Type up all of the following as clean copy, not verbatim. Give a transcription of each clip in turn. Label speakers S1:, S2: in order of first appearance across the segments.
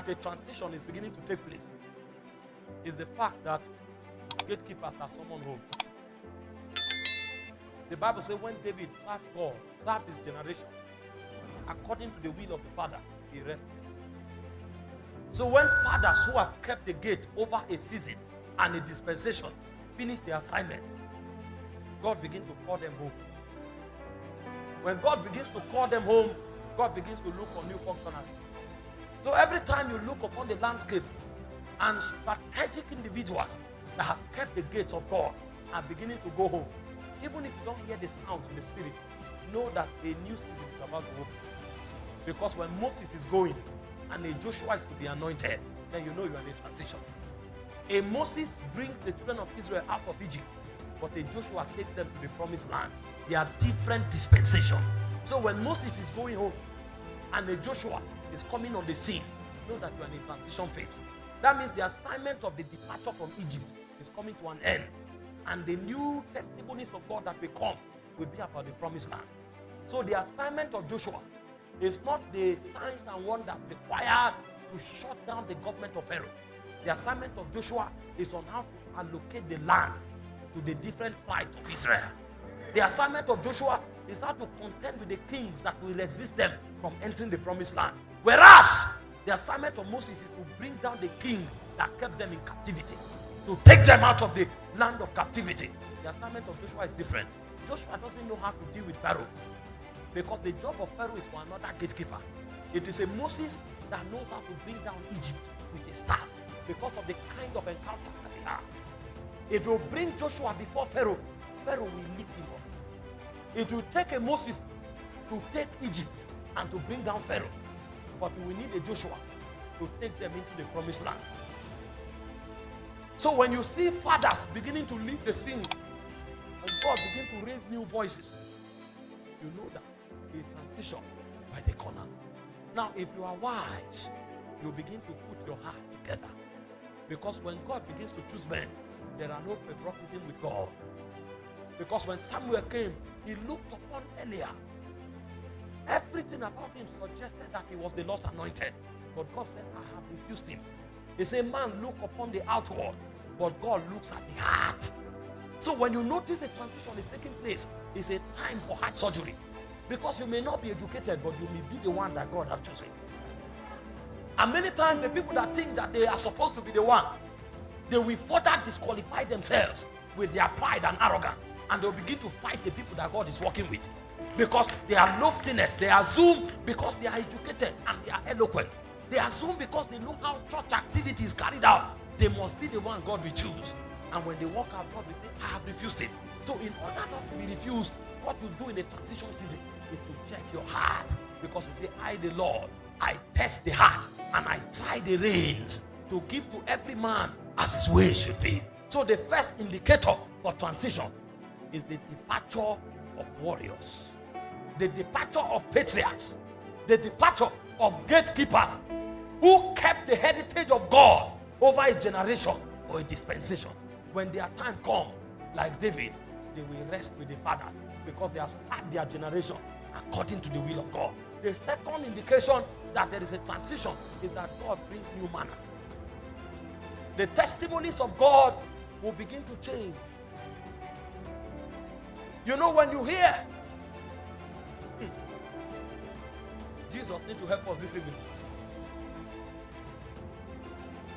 S1: that a transition is beginning to take place is the fact that gatekeepers are summoned home. The Bible says when David served God, served his generation, according to the will of the Father, he rested. So when fathers who have kept the gate over a season and a dispensation finish their assignment, God begins to call them home. When God begins to call them home, God begins to look for new functionaries. So every time you look upon the landscape and strategic individuals that have kept the gates of God are beginning to go home, even if you don't hear the sounds in the spirit, know that a new season is about to open. Because when Moses is going and a Joshua is to be anointed, then you know you are in a transition. A Moses brings the children of Israel out of Egypt, but a Joshua takes them to the promised land. They are different dispensations. So when Moses is going home and a Joshua is coming on the scene, know that you are in a transition phase. That means the assignment of the departure from Egypt is coming to an end. And the new testimonies of God that will come will be about the promised land. So the assignment of Joshua is not the signs and wonders required to shut down the government of Pharaoh. The assignment of Joshua is on how to allocate the land to the different tribes of Israel. The assignment of Joshua is how to contend with the kings that will resist them from entering the promised land. Whereas the assignment of Moses is to bring down the king that kept them in captivity, to take them out of the land of captivity. The assignment of Joshua is different. Joshua doesn't know how to deal with Pharaoh, because the job of Pharaoh is for another gatekeeper. It is a Moses that knows how to bring down Egypt with a staff, because of the kind of encounters that he had. If you bring Joshua before Pharaoh, Pharaoh will lick him up. It will take a Moses to take Egypt and to bring down Pharaoh, but you will need a Joshua to take them into the promised land. So when you see fathers beginning to lead the scene and God begin to raise new voices, you know that the transition is by the corner. Now, if you are wise, you begin to put your heart together. Because when God begins to choose men, there are no favoritism with God. Because when Samuel came, he looked upon Eliab. Everything about him suggested that he was the Lord's anointed. But God said, I have refused him. He said, man look upon the outward, but God looks at the heart. So when you notice a transition is taking place, it's a time for heart surgery. Because you may not be educated, but you may be the one that God has chosen. And many times the people that think that they are supposed to be the one, they will further disqualify themselves with their pride and arrogance. And they'll begin to fight the people that God is working with. Because they are loftiness. They assume because they are educated and they are eloquent. They assume because they know how church activity is carried out, they must be the one God will choose. And when they walk out, God will say, I have refused it. So in order not to be refused, what you do in the transition season is to check your heart. Because you say, I the Lord, I test the heart and I try the reins to give to every man as his way should be. So the first indicator for transition is the departure of warriors, the departure of patriarchs, the departure of gatekeepers who kept the heritage of God over a generation or a dispensation. When their time comes, like David, they will rest with the fathers because they have served their generation according to the will of God. The second indication that there is a transition is that God brings new manna. The testimonies of God will begin to change. You know, when you hear, Jesus needs to help us this evening.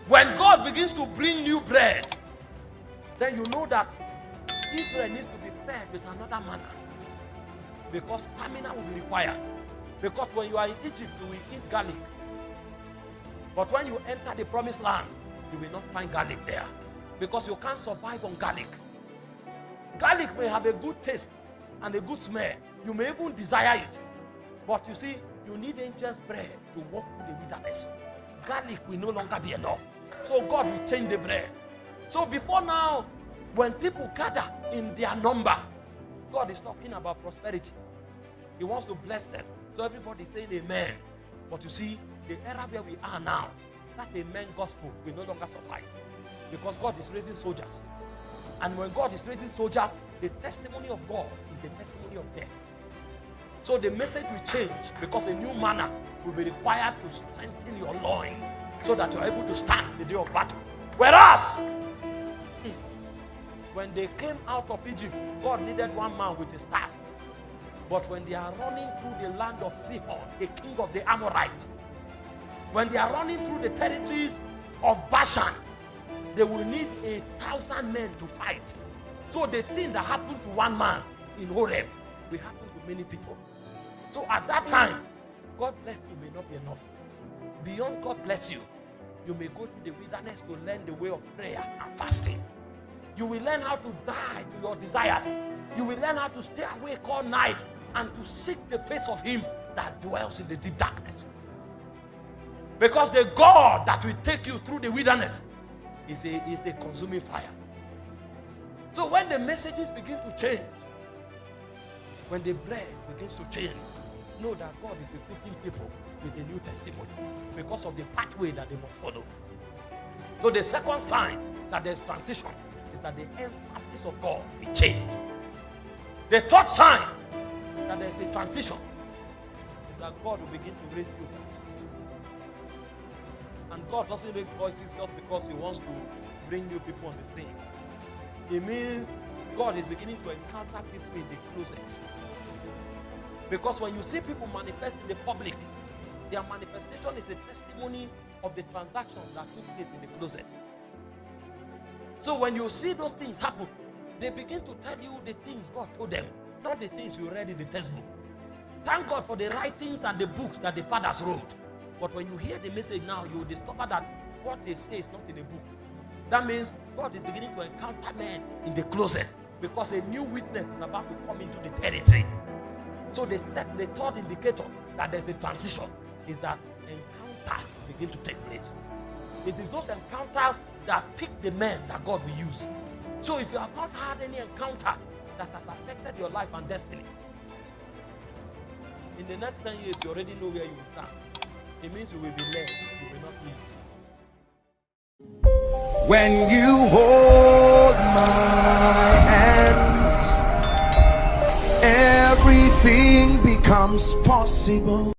S1: When God begins to bring new bread, then you know that Israel needs to be fed with another manna, because stamina will be required. Because when you are in Egypt, you will eat garlic. But when you enter the promised land, you will not find garlic there, because you can't survive on garlic. Garlic may have a good taste and a good smell. You may even desire it. But you see, you need angel's bread to walk through the wilderness. Garlic will no longer be enough. So God will change the bread. So before now, when people gather in their number, God is talking about prosperity. He wants to bless them. So everybody is saying amen. But you see, the era where we are now, that amen gospel will no longer suffice. Because God is raising soldiers. And when God is raising soldiers, the testimony of God is the testimony of death. So the message will change, because a new manner will be required to strengthen your loins so that you're able to stand the day of battle. Whereas, when they came out of Egypt, God needed one man with a staff. But when they are running through the land of Sihon, the king of the Amorites, when they are running through the territories of Bashan, they will need 1,000 men to fight. So the thing that happened to one man in Horeb will happen to many people. So at that time, God bless you may not be enough. Beyond God bless you, you may go to the wilderness to learn the way of prayer and fasting. You will learn how to die to your desires. You will learn how to stay awake all night and to seek the face of him that dwells in the deep darkness. Because the God that will take you through the wilderness is a consuming fire. So when the messages begin to change, when the bread begins to change, know that God is equipping people with a new testimony because of the pathway that they must follow. So the second sign that there's transition is that the emphasis of God will change. The third sign that there's a transition is that God will begin to raise new voices. And God doesn't make voices just because he wants to bring new people on the scene. It means God is beginning to encounter people in the closet. Because when you see people manifest in the public, their manifestation is a testimony of the transactions that took place in the closet. So when you see those things happen, they begin to tell you the things God told them, not the things you read in the textbook. Thank God for the writings and the books that the fathers wrote. But when you hear the message now, you will discover that what they say is not in a book. That means God is beginning to encounter men in the closet because a new witness is about to come into the territory. So the third indicator that there's a transition is that encounters begin to take place. It is those encounters that pick the men that God will use. So if you have not had any encounter that has affected your life and destiny, in the next 10 years, you already know where you will stand. It means you will be led, you will not leave.
S2: When you hold my hands, everything becomes possible.